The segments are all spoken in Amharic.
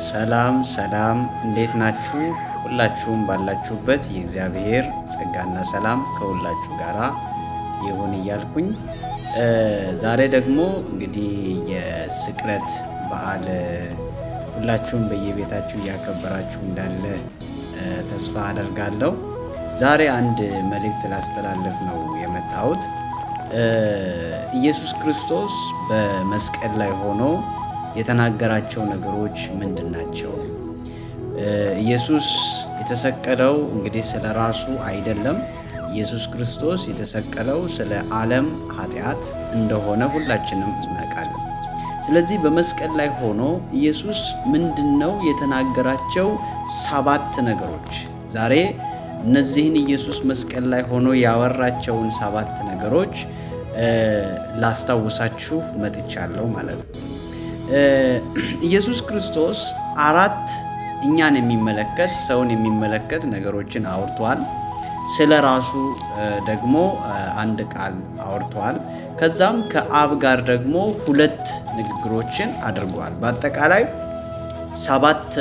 ሰላም ሰላም፣ እንዴት ናችሁ? ሁላችሁም ባላችሁበት የእግዚአብሔር ጸጋና ሰላም ከሁላችሁ ጋራ ይሁን እያልኩኝ ዛሬ ደግሞ እንግዲህ የስቅለት በዓል ሁላችሁም በየቤታችሁ እያከበራችሁ እንዳለ ተስፋ አደርጋለሁ። ዛሬ አንድ መልእክት ላስተላልፍ ነው የመጣሁት። ኢየሱስ ክርስቶስ በመስቀል ላይ ሆኖ የተናገራቸው ነገሮች ምንድን ናቸው? ኢየሱስ የተሰቀለው እንግዲህ ስለ ራሱ አይደለም። ኢየሱስ ክርስቶስ የተሰቀለው ስለ ዓለም ኃጢአት እንደሆነ ሁላችንም እናውቃለን። ስለዚህ በመስቀል ላይ ሆኖ ኢየሱስ ምንድነው የተናገራቸው 7 ነገሮች? ዛሬ እነዚህን ኢየሱስ መስቀል ላይ ሆኖ ያወራቸውን 7 ነገሮች ላስታውሳችሁ መጥቻለሁ ማለት ነው። ኢየሱስ ክርስቶስ 4 እኛን የሚመለከት ሰውን የሚመለከት ነገሮችን አውርቷል። ስለ ራሱ ደግሞ አንድ ቃል አውርቷል። ከዛም ከአብ ጋር ደግሞ 2 ንግግሮችን አድርጓል። በአጠቃላይ 7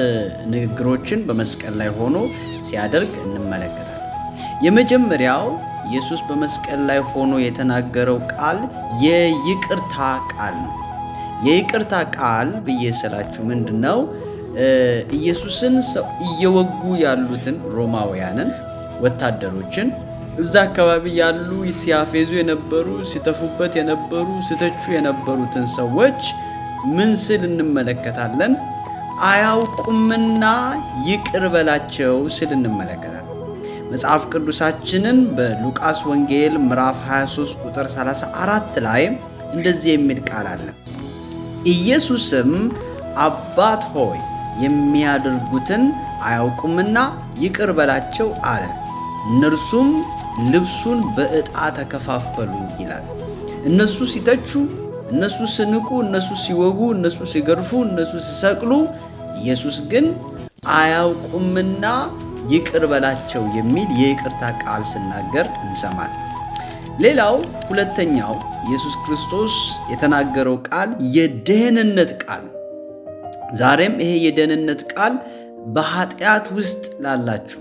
ንግግሮችን በመስቀል ላይ ሆኖ ሲያደርግ እንመለከታለን። የመጀመሪያው ኢየሱስ በመስቀል ላይ ሆኖ የተናገረው ቃል የይቅርታ ቃል ነው። የይቅርታ ቃል ብዬ ስላችሁ ምንድነው? ኢየሱስን እየወጉ ያሉትን ሮማውያንን ወታደሮችን እዛ አካባቢ ያሉ ሲያፌዙ የነበሩ ሲተፉበት የነበሩ ሲተቹ የነበሩትን ሰዎች ምን ስል እንመለከታለን? አያውቁምና ይቅር በላቸው ስል እንመለከታለን። መጽሐፍ ቅዱሳችንን በሉቃስ ወንጌል ምዕራፍ 23 ቁጥር 34 ላይ እንደዚህ የሚል ቃል አለ። ኢየሱስም አባት ሆይ የሚያደርጉትን አያውቁምና ይቅር በላቸው አለ። እነርሱም ልብሱን በዕጣ ተከፋፈሉ ይላል። እነሱ ሲተቹ፣ እነሱ ሲንቁ፣ እነሱ ሲወጉ፣ እነሱ ሲገርፉ፣ እነሱ ሲሰቅሉ፣ ኢየሱስ ግን አያውቁምና ይቅር በላቸው የሚል የይቅርታ ቃል ሲናገር እንሰማለን። ሌላው ሁለተኛው ኢየሱስ ክርስቶስ የተናገረው ቃል የደህንነት ቃል ነው። ዛሬም ይሄ የደህንነት ቃል በኃጢአት ውስጥ ላላችሁ፣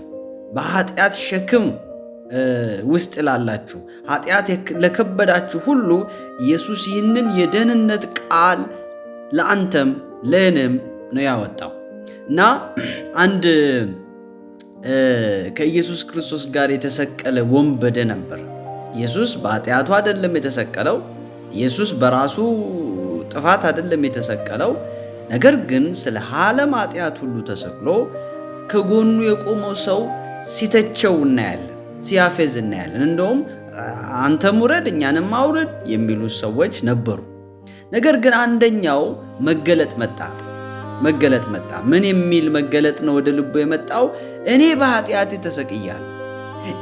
በኃጢአት ሸክም ውስጥ ላላችሁ፣ ኃጢአት ለከበዳችሁ ሁሉ ኢየሱስ ይህንን የደህንነት ቃል ለአንተም ለእኔም ነው ያወጣው እና አንድ ከኢየሱስ ክርስቶስ ጋር የተሰቀለ ወንበዴ ነበር። ኢየሱስ በኃጢአቱ አይደለም የተሰቀለው። ኢየሱስ በራሱ ጥፋት አይደለም የተሰቀለው። ነገር ግን ስለ ዓለም ኃጢአት ሁሉ ተሰቅሎ ከጎኑ የቆመው ሰው ሲተቸው እናያለን፣ ሲያፌዝ እናያለን። እንደውም አንተም ውረድ እኛንም አውርድ የሚሉ ሰዎች ነበሩ። ነገር ግን አንደኛው መገለጥ መጣ። ምን የሚል መገለጥ ነው ወደ ልቡ የመጣው? እኔ በኃጢአቴ ተሰቅያለሁ፣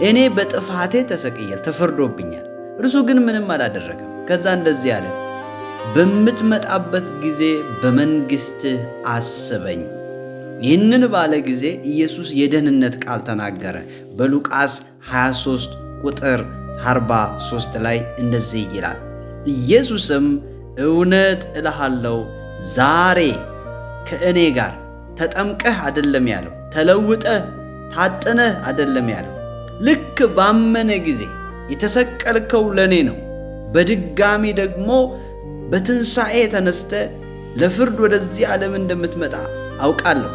እኔ በጥፋቴ ተሰቅያለሁ፣ ተፈርዶብኛል። እርሱ ግን ምንም አላደረገም። ከዛ እንደዚህ አለ፣ በምትመጣበት ጊዜ በመንግሥትህ አስበኝ። ይህንን ባለ ጊዜ ኢየሱስ የደህንነት ቃል ተናገረ። በሉቃስ 23 ቁጥር 43 ላይ እንደዚህ ይላል፣ ኢየሱስም እውነት እልሃለሁ ዛሬ ከእኔ ጋር ተጠምቀህ አይደለም ያለው፣ ተለውጠህ ታጥነህ አይደለም ያለው። ልክ ባመነ ጊዜ የተሰቀልከው ለኔ ነው፣ በድጋሚ ደግሞ በትንሣኤ ተነስተ ለፍርድ ወደዚህ ዓለም እንደምትመጣ አውቃለሁ።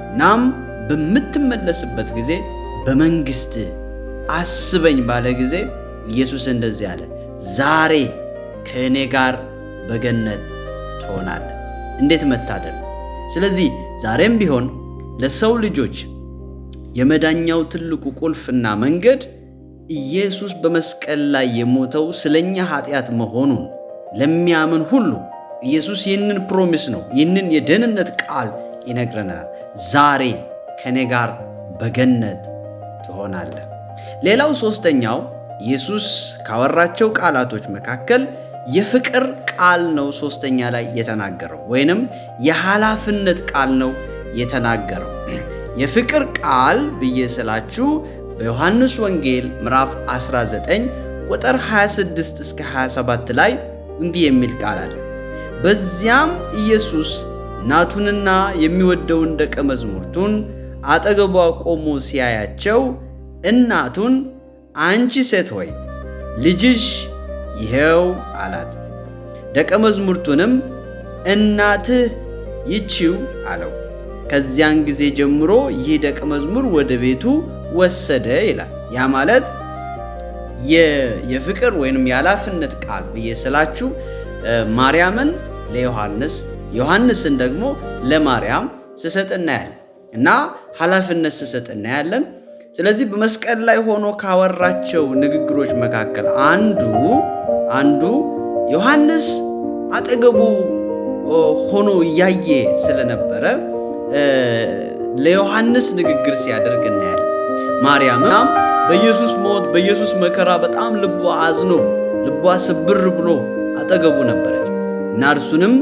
እናም በምትመለስበት ጊዜ በመንግሥትህ አስበኝ ባለ ጊዜ ኢየሱስ እንደዚህ አለ፣ ዛሬ ከእኔ ጋር በገነት ትሆናለህ። እንዴት መታደል! ስለዚህ ዛሬም ቢሆን ለሰው ልጆች የመዳኛው ትልቁ ቁልፍና መንገድ ኢየሱስ በመስቀል ላይ የሞተው ስለኛ ኃጢአት መሆኑን ለሚያምን ሁሉ ኢየሱስ ይህንን ፕሮሚስ ነው፣ ይህንን የደህንነት ቃል ይነግረናል። ዛሬ ከኔ ጋር በገነት ትሆናለህ። ሌላው ሶስተኛው ኢየሱስ ካወራቸው ቃላቶች መካከል የፍቅር ቃል ነው። ሶስተኛ ላይ የተናገረው ወይንም የኃላፊነት ቃል ነው የተናገረው። የፍቅር ቃል ብዬ ስላችሁ በዮሐንስ ወንጌል ምዕራፍ 19 ቁጥር 26 እስከ 27 ላይ እንዲህ የሚል ቃል አለ። በዚያም ኢየሱስ እናቱንና የሚወደውን ደቀ መዝሙርቱን አጠገቧ ቆሞ ሲያያቸው እናቱን አንቺ ሴት ሆይ ልጅሽ ይሄው አላት። ደቀ መዝሙርቱንም እናትህ ይቺው አለው። ከዚያን ጊዜ ጀምሮ ይህ ደቀ መዝሙር ወደ ቤቱ ወሰደ ይላል። ያ ማለት የፍቅር ወይንም የኃላፊነት ቃል ብዬ ስላችሁ ማርያምን ለዮሐንስ ዮሐንስን ደግሞ ለማርያም ስሰጥ እናያለን እና ኃላፊነት ስሰጥ እናያለን። ስለዚህ በመስቀል ላይ ሆኖ ካወራቸው ንግግሮች መካከል አንዱ ዮሐንስ አጠገቡ ሆኖ እያየ ስለነበረ ለዮሐንስ ንግግር ሲያደርግ እናያለን። ማርያምም በኢየሱስ ሞት በኢየሱስ መከራ በጣም ልቧ አዝኖ ልቧ ስብር ብሎ አጠገቡ ነበረች እና እርሱንም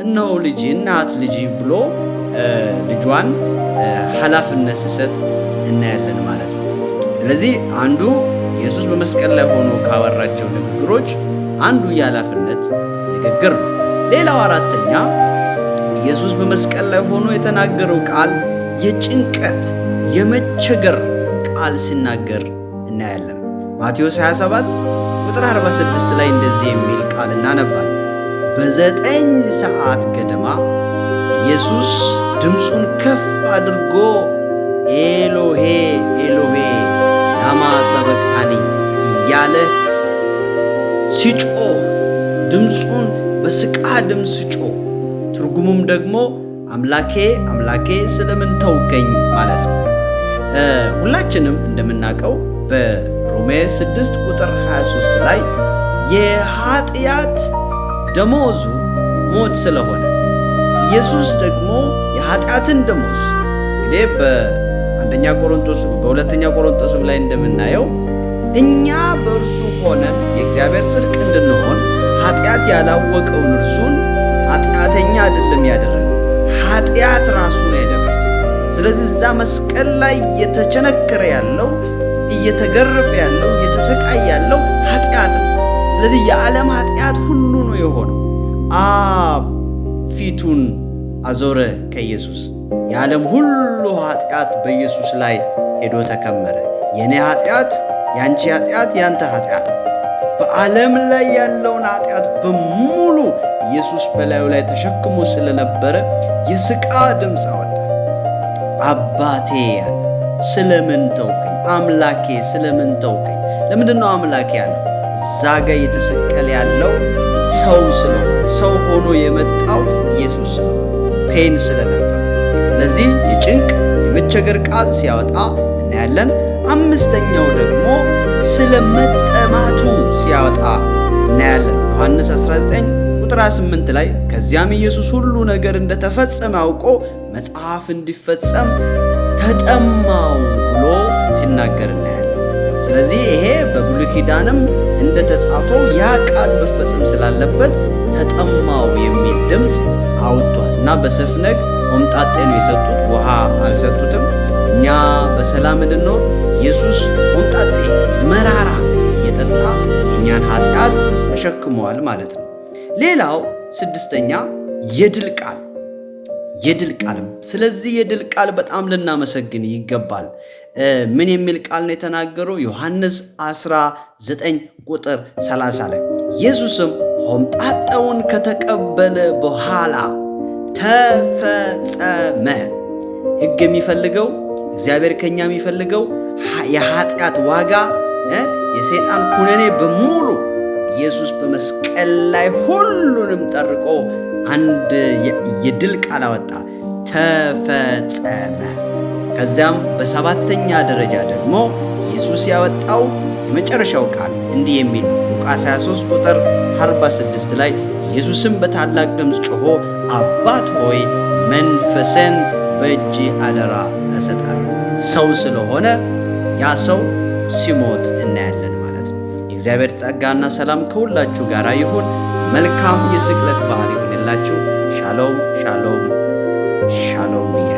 እነሆ ልጅ እናት ልጅ ብሎ ልጇን ኃላፊነት ሲሰጥ እናያለን ማለት ነው። ስለዚህ አንዱ ኢየሱስ በመስቀል ላይ ሆኖ ካወራቸው ንግግሮች አንዱ የኃላፊነት ንግግር ነው። ሌላው አራተኛ ኢየሱስ በመስቀል ላይ ሆኖ የተናገረው ቃል የጭንቀት የመቸገር ቃል ሲናገር እናያለን። ማቴዎስ 27 ቁጥር 46 ላይ እንደዚህ የሚል ቃል እናነባለን። በ9 ሰዓት ገደማ ኢየሱስ ድምፁን ከፍ አድርጎ ኤሎሄ ኤሎሄ ላማ ሰበቅታኒ እያለ ሲጮህ ድምፁን በስቃ ድምፅ ሲጮህ ትርጉሙም ደግሞ አምላኬ አምላኬ ስለምን ተውከኝ ማለት ነው። ሁላችንም እንደምናውቀው በሮሜ 6 ቁጥር 23 ላይ የኃጢአት ደሞዙ ሞት ስለሆነ ኢየሱስ ደግሞ የኃጢአትን ደሞዝ እንግዲህ በሁለተኛ ቆሮንቶስም ላይ እንደምናየው እኛ በእርሱ ሆነን የእግዚአብሔር ጽድቅ እንድንሆን ኃጢአት ያላወቀውን እርሱን ኃጢአተኛ አይደለም ያደረገው፣ ኃጢአት ራሱ ነው ያደረገው። ስለዚህ እዛ መስቀል ላይ እየተቸነከረ ያለው እየተገረፈ ያለው እየተሰቃየ ያለው ኃጢአት ነው። ስለዚህ የዓለም ኃጢአት ሁሉ ነው የሆነው። አብ ፊቱን አዞረ ከኢየሱስ። የዓለም ሁሉ ኃጢአት በኢየሱስ ላይ ሄዶ ተከመረ። የኔ ኃጢአት፣ ያንቺ ኃጢአት፣ ያንተ ኃጢአት፣ በዓለም ላይ ያለውን ኃጢአት በሙሉ ኢየሱስ በላዩ ላይ ተሸክሞ ስለነበረ የስቃ ድምፅ አወጣ። አባቴ ያለ ስለምን ተውከኝ? አምላኬ ስለምን ተውከኝ? ለምንድን ነው አምላኬ ያለው? እዛ ጋ እየተሰቀለ ያለው ሰው ስለሆነ፣ ሰው ሆኖ የመጣው ኢየሱስ ስለሆነ፣ ፔን ስለነበረ፣ ስለዚህ የጭንቅ የመቸገር ቃል ሲያወጣ እናያለን። አምስተኛው ደግሞ ስለ መጠማቱ ሲያወጣ እናያለን። ዮሐንስ 19 ቁጥር 28 ላይ ከዚያም ኢየሱስ ሁሉ ነገር እንደተፈጸመ አውቆ መጽሐፍ እንዲፈጸም ተጠማው ብሎ ሲናገር እናያለን። ስለዚህ ይሄ በብሉይ ኪዳንም እንደተጻፈው ያ ቃል መፈጸም ስላለበት ተጠማው የሚል ድምፅ አውጥቷል እና በሰፍነግ ሆምጣጤ ነው የሰጡት፣ ውሃ አልሰጡትም። እኛ በሰላም እንድንኖር ኢየሱስ ሆምጣጤ መራራ እየጠጣ የእኛን ኃጢአት ተሸክመዋል ማለት ነው። ሌላው ስድስተኛ የድል ቃል ስለዚህ የድል ቃል በጣም ልናመሰግን ይገባል። ምን የሚል ቃል ነው የተናገረው? ዮሐንስ 19 ቁጥር 30 ላይ ኢየሱስም ሆምጣጤውን ከተቀበለ በኋላ ተፈጸመ። ሕግ የሚፈልገው እግዚአብሔር ከኛ የሚፈልገው የኃጢአት ዋጋ የሰይጣን ኩነኔ በሙሉ ኢየሱስ በመስቀል ላይ ሁሉንም ጠርቆ አንድ የድል ቃል አወጣ፣ ተፈጸመ። ከዚያም በሰባተኛ ደረጃ ደግሞ ኢየሱስ ያወጣው የመጨረሻው ቃል እንዲህ የሚል ነው። ሉቃስ 23 ቁጥር 46 ላይ ኢየሱስም በታላቅ ድምፅ ጮሆ አባት ሆይ መንፈስን በእጅ አደራ እሰጣለሁ። ሰው ስለሆነ ያ ሰው ሲሞት እናያለን ማለት ነው። የእግዚአብሔር ጸጋና ሰላም ከሁላችሁ ጋር ይሁን። መልካም የስቅለት በዓል ይሁንላችሁ። ሻሎም ሻሎም ሻሎም ብያ